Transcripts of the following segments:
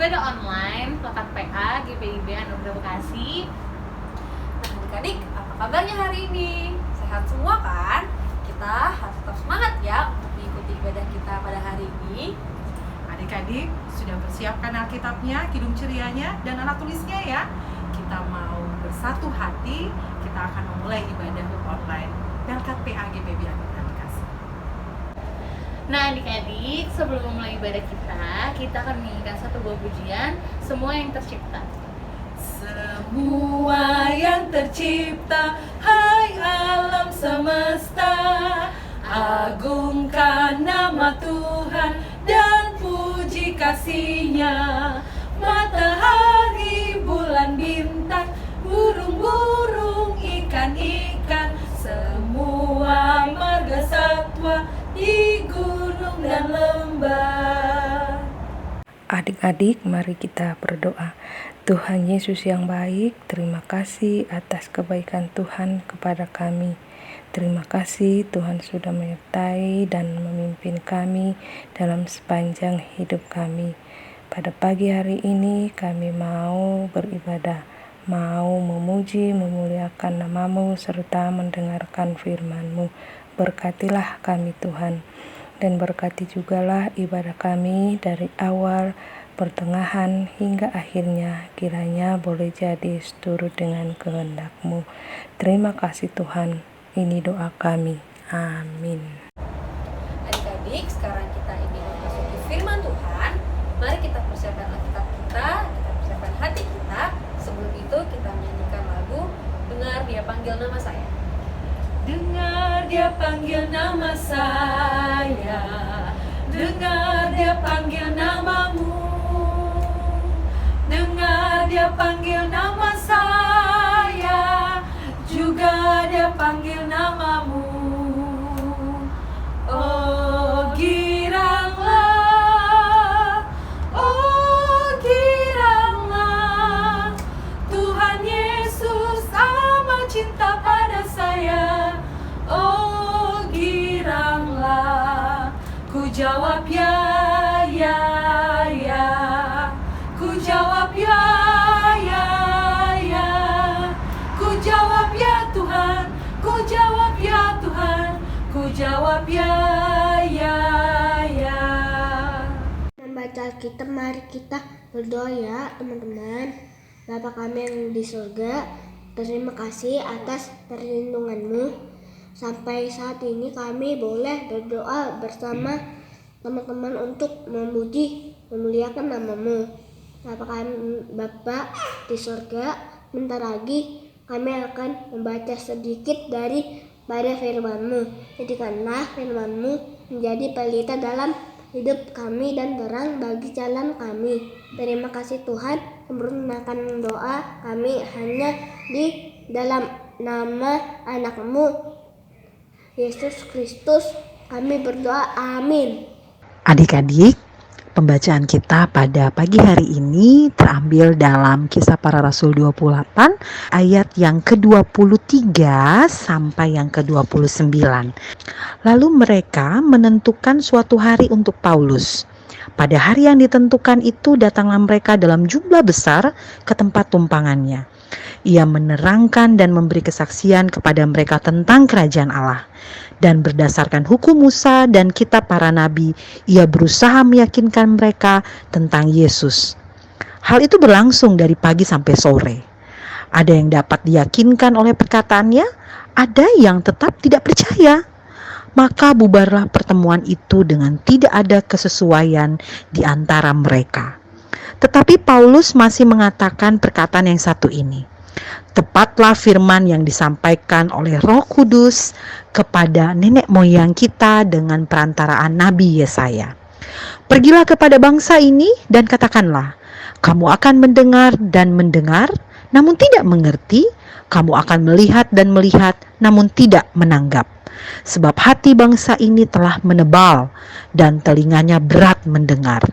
ibadah online Lekat PA GPIB Anugerah Bekasi. Nah adik-adik, apa kabarnya hari ini? Sehat semua kan? Kita harus tetap semangat ya untuk mengikuti ibadah kita pada hari ini. Adik-adik sudah persiapkan Alkitabnya, kidung cerianya, dan alat tulisnya ya. Kita mau bersatu hati, kita akan memulai ibadah online Lekat PA GPIB Anugerah Bekasi. Nah adik-adik, sebelum memulai ibadah kita akan menyanyikan satu buah pujian, Semua yang tercipta. Semua yang tercipta, hai alam semesta, agungkan nama Tuhan dan puji kasih-Nya. Matahari, bulan, bintang, burung-burung, ikan-ikan, semua marga satwa di gunung dan lembah. Adik-adik, mari kita berdoa. Tuhan Yesus yang baik, terima kasih atas kebaikan Tuhan kepada kami. Terima kasih Tuhan sudah menyertai dan memimpin kami dalam sepanjang hidup kami. Pada pagi hari ini kami mau beribadah, mau memuji, memuliakan nama-Mu serta mendengarkan firman-Mu. Berkatilah kami Tuhan, dan berkati jugalah ibadah kami dari awal, pertengahan hingga akhirnya, kiranya boleh jadi seturut dengan kehendak-Mu. Terima kasih Tuhan, ini doa kami. Amin. Adik-adik, sekarang kita ingin memasuki firman Tuhan. Mari kita persiapkan Alkitab kita persiapkan hati kita. Sebelum itu kita menyanyikan lagu Dengar Dia Panggil Nama Saya. Dengar Dia panggil nama saya, dengar Dia panggil nama-Mu, dengar Dia panggil nama saya, juga Dia panggil nama-Mu. Oh giranglah, oh giranglah, Tuhan Yesus amat cinta pada saya. Oh giranglah, ku jawab ya, ya, ya, ku jawab ya, ya, ya, ku jawab ya Tuhan, ku jawab ya Tuhan, ku jawab ya, ya, ya. Membaca Alkitab, mari kita berdoa ya teman-teman. Bapa kami yang di surga, terima kasih atas perlindungan-Mu. Sampai saat ini kami boleh berdoa bersama teman-teman untuk memuji, memuliakan nama-Mu. Bapa di surga, bentar lagi kami akan membaca sedikit pada firman-Mu. Jadikanlah firman-Mu menjadi pelita dalam hidup kami dan terang bagi jalan kami. Terima kasih Tuhan, sempurnakan doa kami hanya di dalam nama anak-Mu, Yesus Kristus. Kami berdoa, amin. Adik-adik, pembacaan kita pada pagi hari ini terambil dalam Kisah Para Rasul 28 ayat yang ke-23 sampai yang ke-29. Lalu mereka menentukan suatu hari untuk Paulus. Pada hari yang ditentukan itu datanglah mereka dalam jumlah besar ke tempat tumpangannya. Ia menerangkan dan memberi kesaksian kepada mereka tentang kerajaan Allah. Dan berdasarkan hukum Musa dan kitab para nabi, ia berusaha meyakinkan mereka tentang Yesus. Hal itu berlangsung dari pagi sampai sore. Ada yang dapat diyakinkan oleh perkataannya, ada yang tetap tidak percaya. Maka bubarlah pertemuan itu dengan tidak ada kesesuaian di antara mereka. Tetapi Paulus masih mengatakan perkataan yang satu ini. Tepatlah firman yang disampaikan oleh Roh Kudus kepada nenek moyang kita dengan perantaraan Nabi Yesaya. Pergilah kepada bangsa ini dan katakanlah, kamu akan mendengar dan mendengar, namun tidak mengerti. Kamu akan melihat dan melihat, namun tidak menanggap. Sebab hati bangsa ini telah menebal, dan telinganya berat mendengar,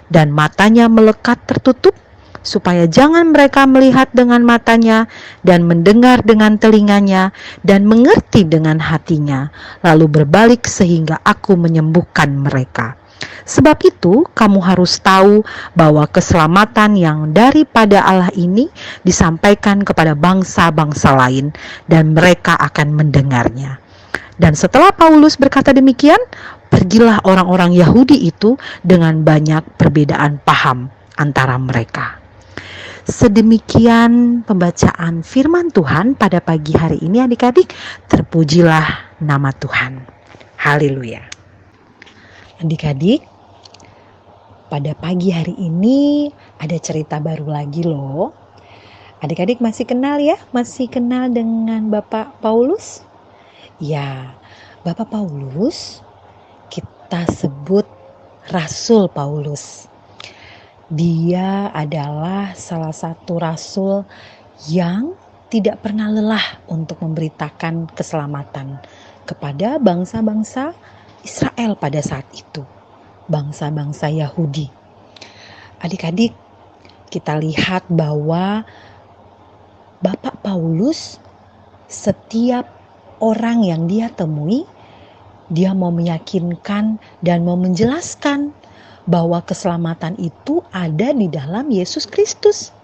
dan matanya melekat tertutup, supaya jangan mereka melihat dengan matanya, dan mendengar dengan telinganya, dan mengerti dengan hatinya, lalu berbalik sehingga aku menyembuhkan mereka. Sebab itu kamu harus tahu bahwa keselamatan yang daripada Allah ini disampaikan kepada bangsa-bangsa lain, dan mereka akan mendengarnya. Dan setelah Paulus berkata demikian, pergilah orang-orang Yahudi itu dengan banyak perbedaan paham antara mereka. Sedemikian pembacaan firman Tuhan pada pagi hari ini adik-adik. Terpujilah nama Tuhan. Haleluya. Adik-adik, pada pagi hari ini ada cerita baru lagi loh. Adik-adik masih kenal ya? Masih kenal dengan Bapak Paulus? Ya, Bapak Paulus kita sebut Rasul Paulus. Dia adalah salah satu rasul yang tidak pernah lelah untuk memberitakan keselamatan kepada bangsa-bangsa Israel pada saat itu, bangsa-bangsa Yahudi. Adik-adik, kita lihat bahwa Bapak Paulus setiap orang yang dia temui, dia mau meyakinkan dan mau menjelaskan bahwa keselamatan itu ada di dalam Yesus Kristus.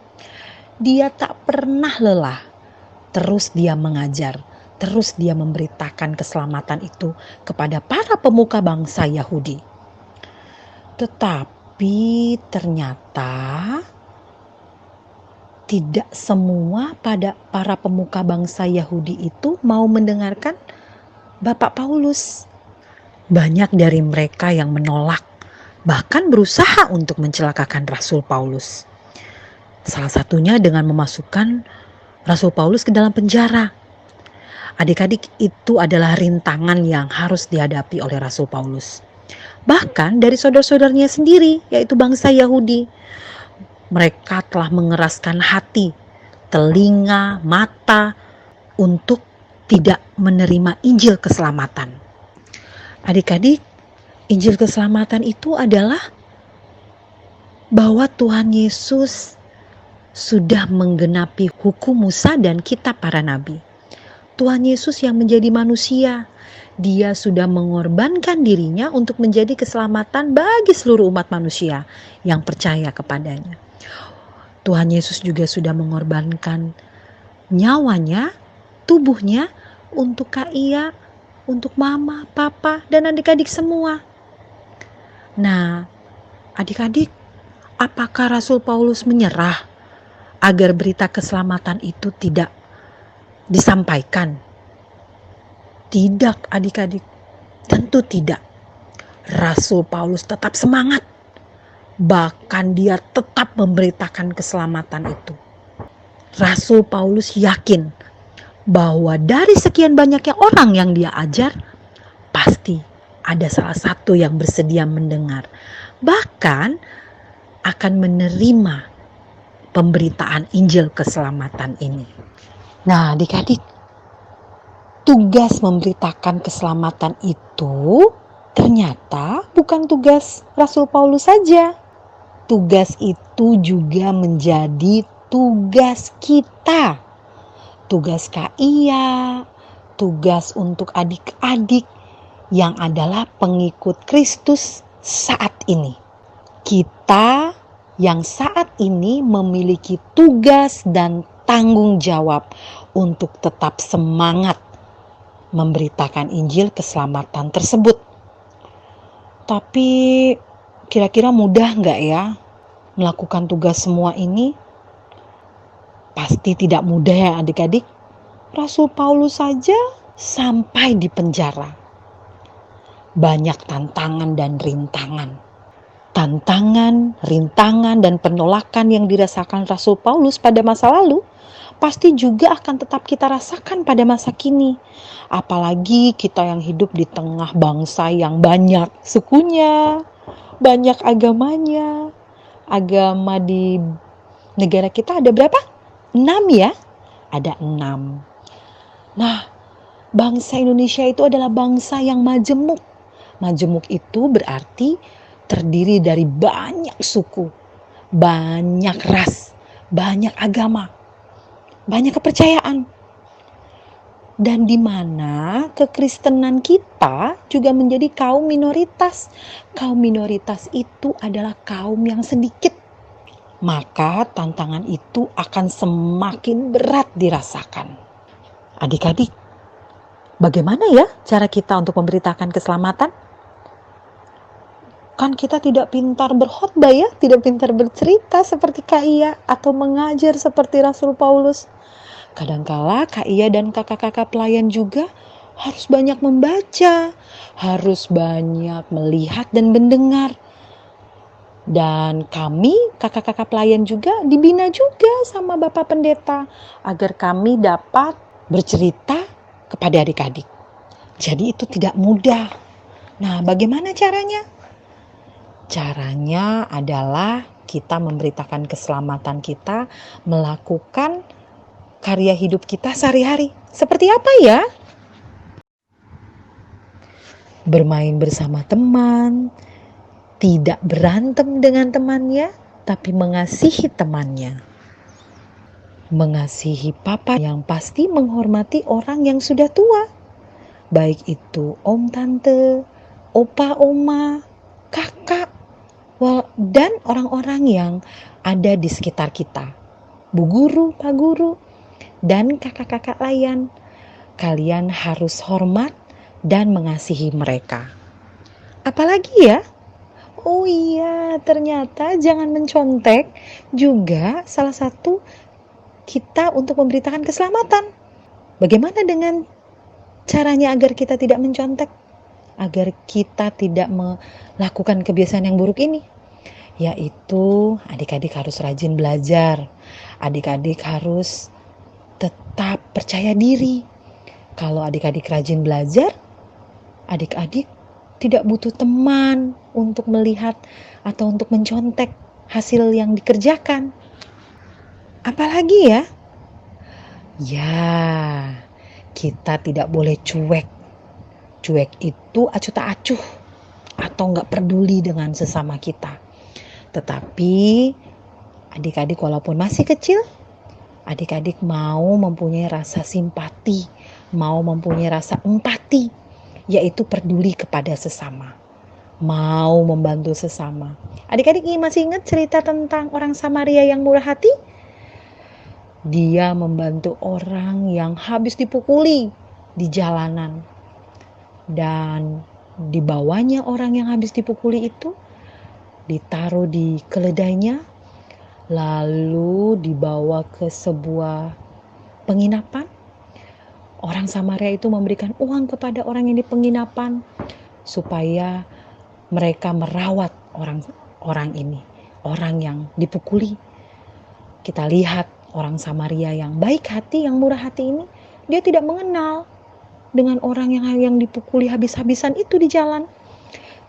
Dia tak pernah lelah, terus dia mengajar, terus dia memberitakan keselamatan itu kepada para pemuka bangsa Yahudi. Tetapi ternyata tidak semua pada para pemuka bangsa Yahudi itu mau mendengarkan Bapak Paulus. Banyak dari mereka yang menolak, bahkan berusaha untuk mencelakakan Rasul Paulus. Salah satunya dengan memasukkan Rasul Paulus ke dalam penjara. Adik-adik, itu adalah rintangan yang harus dihadapi oleh Rasul Paulus. Bahkan dari saudara-saudaranya sendiri, yaitu bangsa Yahudi. Mereka telah mengeraskan hati, telinga, mata untuk tidak menerima Injil keselamatan. Adik-adik, Injil keselamatan itu adalah bahwa Tuhan Yesus sudah menggenapi hukum Musa dan kitab para nabi. Tuhan Yesus yang menjadi manusia, dia sudah mengorbankan dirinya untuk menjadi keselamatan bagi seluruh umat manusia yang percaya kepadanya. Tuhan Yesus juga sudah mengorbankan nyawanya, tubuhnya untuk Kak Ia, untuk mama, papa, dan adik-adik semua. Nah, adik-adik, apakah Rasul Paulus menyerah? agar berita keselamatan itu tidak disampaikan? Tidak, adik-adik, tentu tidak. Rasul Paulus tetap semangat, bahkan dia tetap memberitakan keselamatan itu. Rasul Paulus yakin bahwa dari sekian banyaknya orang yang dia ajar, pasti ada salah satu yang bersedia mendengar, bahkan akan menerima pemberitaan Injil keselamatan ini. Nah, adik-adik, tugas memberitakan keselamatan itu ternyata bukan tugas Rasul Paulus saja. Tugas itu juga menjadi tugas kita. Tugas KIA, tugas untuk adik-adik yang adalah pengikut Kristus saat ini. Kita yang saat ini memiliki tugas dan tanggung jawab untuk tetap semangat memberitakan Injil keselamatan tersebut. Tapi kira-kira mudah nggak ya melakukan tugas semua ini? Pasti tidak mudah ya adik-adik. Rasul Paulus saja sampai di penjara. Banyak tantangan dan rintangan. Tantangan, rintangan, dan penolakan yang dirasakan Rasul Paulus pada masa lalu pasti juga akan tetap kita rasakan pada masa kini. Apalagi kita yang hidup di tengah bangsa yang banyak sukunya, banyak agamanya. Agama di negara kita ada berapa? 6 ya? Ada 6. Nah, bangsa Indonesia itu adalah bangsa yang majemuk. Majemuk itu berarti terdiri dari banyak suku, banyak ras, banyak agama, banyak kepercayaan. Dan di mana kekristenan kita juga menjadi kaum minoritas. Kaum minoritas itu adalah kaum yang sedikit. Maka tantangan itu akan semakin berat dirasakan. Adik-adik, bagaimana ya cara kita untuk memberitakan keselamatan? Kan kita tidak pintar berkhotbah ya, tidak pintar bercerita seperti KIA atau mengajar seperti Rasul Paulus. Kadangkala KIA dan kakak-kakak pelayan juga harus banyak membaca, harus banyak melihat dan mendengar. Dan kami, kakak-kakak pelayan juga dibina juga sama Bapak Pendeta agar kami dapat bercerita kepada adik-adik. Jadi itu tidak mudah. Nah, bagaimana caranya? Caranya adalah kita memberitakan keselamatan kita, melakukan karya hidup kita sehari-hari. Seperti apa ya? Bermain bersama teman, tidak berantem dengan temannya, tapi mengasihi temannya. Mengasihi papa yang pasti menghormati orang yang sudah tua. Baik itu om tante, opa oma, kakak, dan orang-orang yang ada di sekitar kita. Bu guru, pak guru, dan kakak-kakak layan. Kalian harus hormat dan mengasihi mereka. Apalagi ya? Oh iya, ternyata jangan mencontek juga salah satu kita untuk memberitakan keselamatan. Bagaimana dengan caranya agar kita tidak mencontek? Agar kita tidak melakukan kebiasaan yang buruk ini? Yaitu adik-adik harus rajin belajar. Adik-adik harus tetap percaya diri. Kalau adik-adik rajin belajar, adik-adik tidak butuh teman untuk melihat atau untuk mencontek hasil yang dikerjakan. Apalagi ya? Ya, kita tidak boleh cuek. Cuek itu acuh tak acuh atau nggak peduli dengan sesama kita. Tetapi adik-adik walaupun masih kecil, adik-adik mau mempunyai rasa simpati, mau mempunyai rasa empati, yaitu peduli kepada sesama, mau membantu sesama. Adik-adik masih ingat cerita tentang orang Samaria yang murah hati? Dia membantu orang yang habis dipukuli di jalanan. Dan dibawanya orang yang habis dipukuli itu, ditaruh di keledainya, lalu dibawa ke sebuah penginapan. Orang Samaria itu memberikan uang kepada orang yang di penginapan supaya mereka merawat orang ini, orang yang dipukuli. Kita lihat orang Samaria yang baik hati, yang murah hati ini, dia tidak mengenal dengan orang yang dipukuli habis-habisan itu di jalan.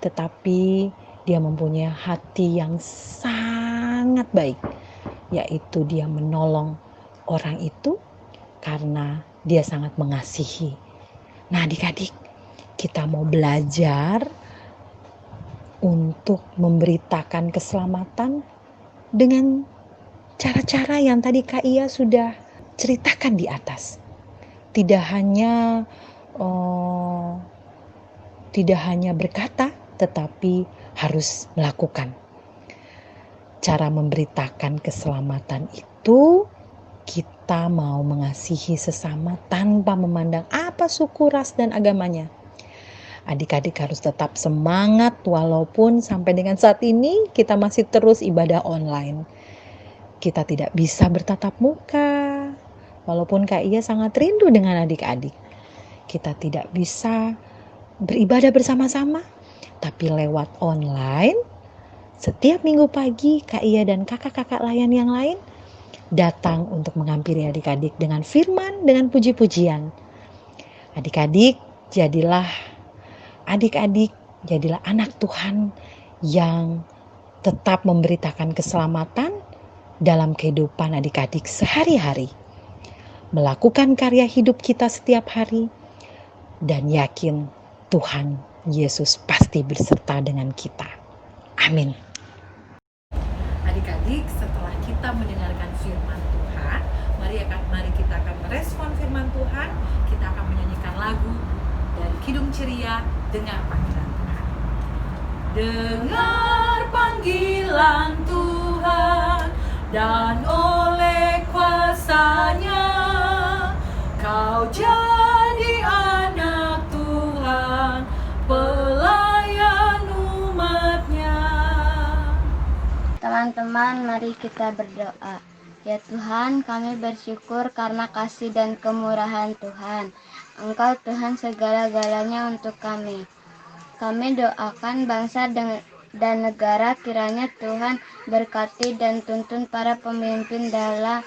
Tetapi dia mempunyai hati yang sangat baik, yaitu dia menolong orang itu karena dia sangat mengasihi. Nah, adik-adik, kita mau belajar untuk memberitakan keselamatan dengan cara-cara yang tadi Kak Ia sudah ceritakan di atas. Tidak hanya berkata, tetapi harus melakukan. Cara memberitakan keselamatan itu, kita mau mengasihi sesama tanpa memandang apa suku, ras, dan agamanya. Adik-adik harus tetap semangat walaupun sampai dengan saat ini kita masih terus ibadah online. Kita tidak bisa bertatap muka, walaupun Kak Ia sangat rindu dengan adik-adik. Kita tidak bisa beribadah bersama-sama, tapi lewat online, setiap minggu pagi Kak Ia dan kakak-kakak layan yang lain datang untuk menghampiri adik-adik dengan firman, dengan puji-pujian. Adik-adik, jadilah anak Tuhan yang tetap memberitakan keselamatan dalam kehidupan adik-adik sehari-hari. Melakukan karya hidup kita setiap hari, dan yakin Tuhan Yesus pasti berserta dengan kita. Amin. Adik-adik, setelah kita mendengarkan firman Tuhan, mari kita akan merespon firman Tuhan. Kita akan menyanyikan lagu dari Kidung Ceria, Dengar Panggilan Tuhan. Dengar panggilan Tuhan, dan oleh kuasa-Nya kau jadi anak Tuhan, pelayan umat-Nya. Teman-teman, mari kita berdoa. Ya Tuhan, kami bersyukur karena kasih dan kemurahan Tuhan. Engkau Tuhan segala-galanya untuk kami. Kami doakan bangsa dan negara, kiranya Tuhan berkati dan tuntun para pemimpin dalam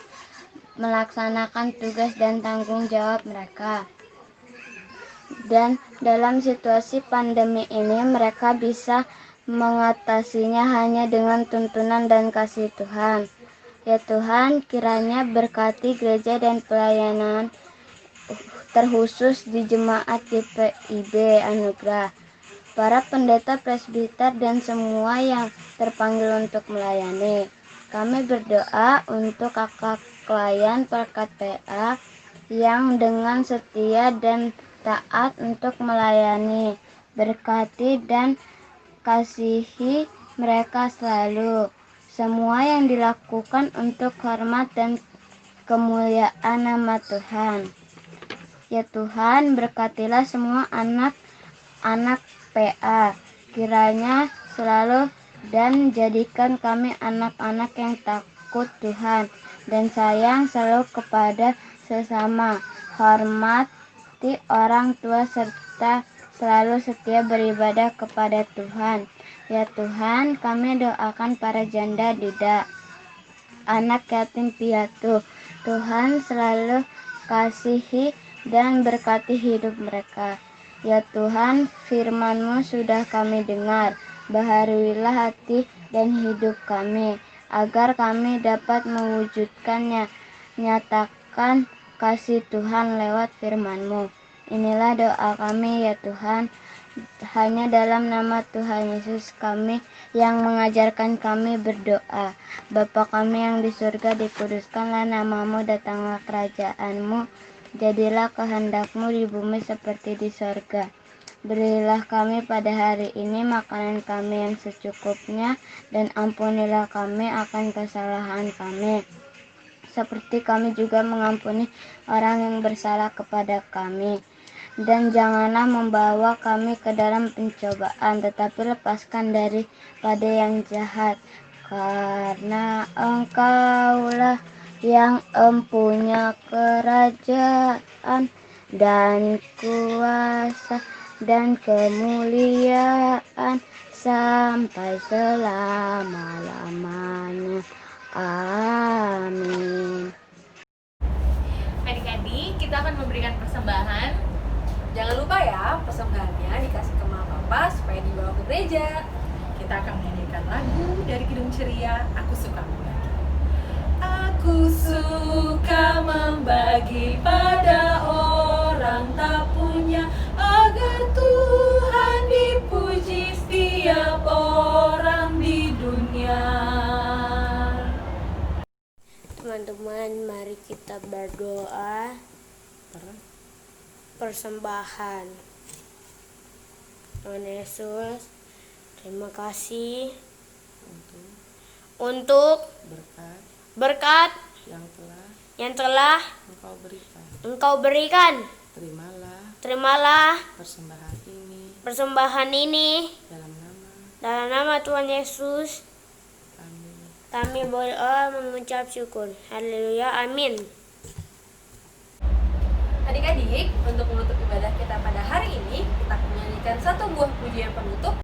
melaksanakan tugas dan tanggung jawab mereka. Dan dalam situasi pandemi ini mereka bisa mengatasinya hanya dengan tuntunan dan kasih Tuhan. Ya Tuhan, kiranya berkati gereja dan pelayanan terkhusus di jemaat GPIB Anugerah, para pendeta, presbiter, dan semua yang terpanggil untuk melayani. Kami berdoa untuk kakak klien perkat PA yang dengan setia dan taat untuk melayani. Berkati dan kasihi mereka selalu. Semua yang dilakukan untuk hormat dan kemuliaan nama Tuhan. Ya Tuhan, berkatilah semua anak-anak PA, kiranya selalu dan jadikan kami anak-anak yang takut Tuhan dan sayang selalu kepada sesama, hormati orang tua serta selalu setia beribadah kepada Tuhan. Ya Tuhan, kami doakan para janda duda, anak yatim piatu. Tuhan selalu kasihi dan berkati hidup mereka. Ya Tuhan, firman-Mu sudah kami dengar. Baharuilah hati dan hidup kami, agar kami dapat mewujudkannya. Nyatakan kasih Tuhan lewat firman-Mu. Inilah doa kami ya Tuhan. Hanya dalam nama Tuhan Yesus kami yang mengajarkan kami berdoa. Bapa kami yang di surga, dikuduskanlah nama-Mu, datanglah kerajaan-Mu. Jadilah kehendak-Mu di bumi seperti di surga. Berilah kami pada hari ini makanan kami yang secukupnya, dan ampunilah kami akan kesalahan kami, seperti kami juga mengampuni orang yang bersalah kepada kami. Dan janganlah membawa kami ke dalam pencobaan, tetapi lepaskan daripada yang jahat. karena Engkaulah yang empunya kerajaan dan kuasa dan kemuliaan sampai selama-lamanya. Amin. Adik-adik, kita akan memberikan persembahan. Jangan lupa ya, persembahannya dikasih ke mama papa supaya dibawa ke gereja. Kita akan menyanyikan lagu dari Kidung Ceria, Aku Suka Membagi. Aku suka membagi pada orang tak punya, agar Tuhan dipuji setiap orang di dunia. Teman-teman, mari kita berdoa persembahan. Tuhan Yesus, terima kasih untuk berkat yang telah Engkau berikan. Terimalah persembahan ini dalam nama Tuhan Yesus. Kami berdoa mengucap syukur. Haleluya, amin. Adik-adik, untuk menutup ibadah kita pada hari ini, kita akan menyanyikan satu buah pujian penutup.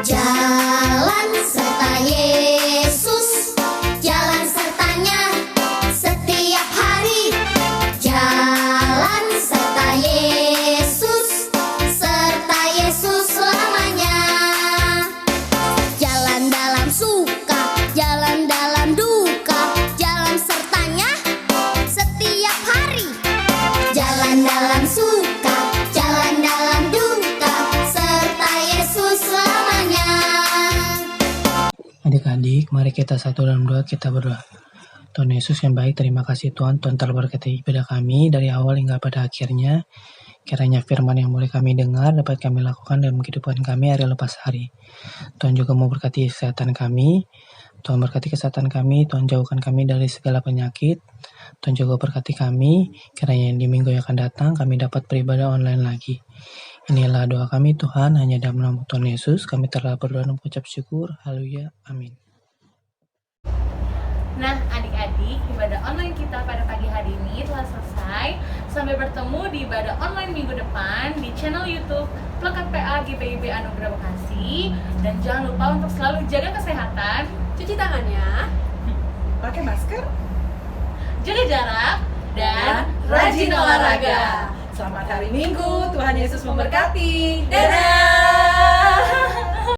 Jalan serta Yesus, jalan sertanya setiap hari. Jalan serta Yesus, serta Yesus selamanya. Jalan dalam suka, jalan dalam duka, jalan sertanya setiap hari. Jalan dalam suka, jalan dalam duka, serta Yesus selamanya. Adik-adik, mari kita satu dalam doa, kita berdoa. Tuhan Yesus yang baik, terima kasih Tuhan telah berkati ibadah kami dari awal hingga pada akhirnya. Kiranya firman yang boleh kami dengar dapat kami lakukan dalam kehidupan kami hari lepas hari. Tuhan juga mau berkati kesehatan kami. Tuhan berkati kesehatan kami, Tuhan jauhkan kami dari segala penyakit. Tuhan juga berkati kami, kiranya di minggu yang akan datang kami dapat beribadah online lagi. Inilah doa kami Tuhan, hanya dalam nama Tuhan Yesus kami telah berdoa dan mengucap syukur. Haleluya, amin. Nah, adik-adik, ibadah online kita pada pagi hari ini telah selesai. Sampai bertemu di ibadah online minggu depan di channel YouTube Plakat PA GPIB Anugerah Bekasi. Dan jangan lupa untuk selalu jaga kesehatan, Cuci tangannya, Pakai masker jaga jarak, dan rajin olahraga. Selamat hari Minggu, Tuhan Yesus memberkati. Dadah!